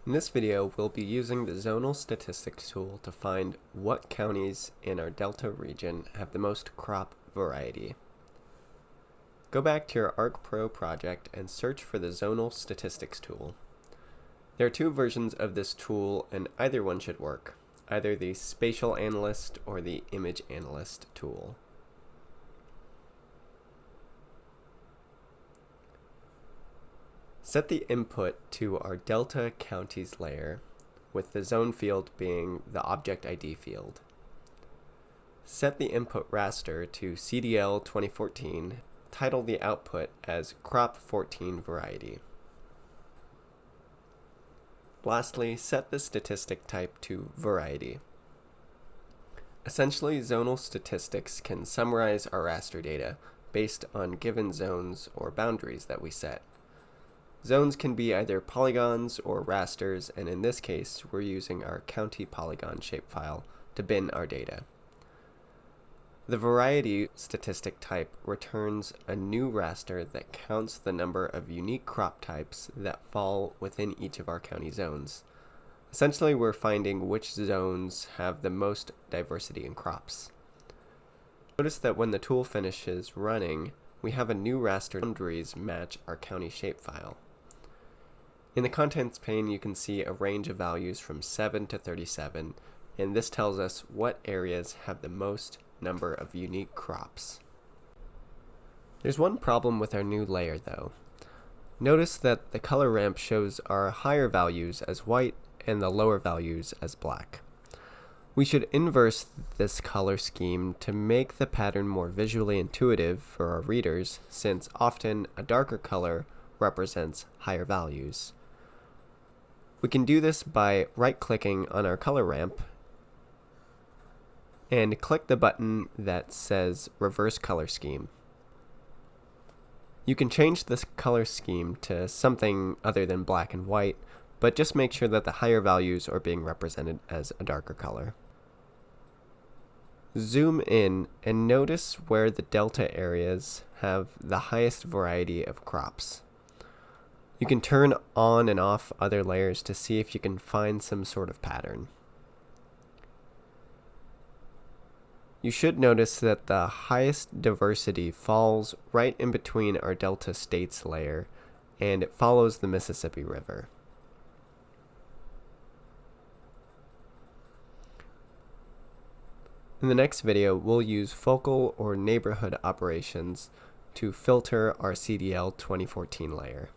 In this video, we'll be using the Zonal Statistics tool to find what counties in our Delta region have the most crop variety. Go back to your ArcPro project and search for the Zonal Statistics tool. There are two versions of this tool and either one should work, either the Spatial Analyst or the Image Analyst tool. Set the input to our Delta Counties layer, with the zone field being the Object ID field. Set the input raster to CDL 2014, title the output as Crop 14 Variety. Lastly, set the statistic type to Variety. Essentially, zonal statistics can summarize our raster data based on given zones or boundaries that we set. Zones can be either polygons or rasters, and in this case, we're using our county polygon shapefile to bin our data. The variety statistic type returns a new raster that counts the number of unique crop types that fall within each of our county zones. Essentially, we're finding which zones have the most diversity in crops. Notice that when the tool finishes running, we have a new raster boundaries match our county shapefile. In the contents pane, you can see a range of values from 7 to 37, and this tells us what areas have the most number of unique crops. There's one problem with our new layer though. Notice that the color ramp shows our higher values as white and the lower values as black. We should inverse this color scheme to make the pattern more visually intuitive for our readers, since often a darker color represents higher values. We can do this by right-clicking on our color ramp and click the button that says Reverse Color Scheme. You can change this color scheme to something other than black and white, but just make sure that the higher values are being represented as a darker color. Zoom in and notice where the delta areas have the highest variety of crops. You can turn on and off other layers to see if you can find some sort of pattern. You should notice that the highest diversity falls right in between our Delta States layer, and it follows the Mississippi River. In the next video, we'll use focal or neighborhood operations to filter our CDL 2014 layer.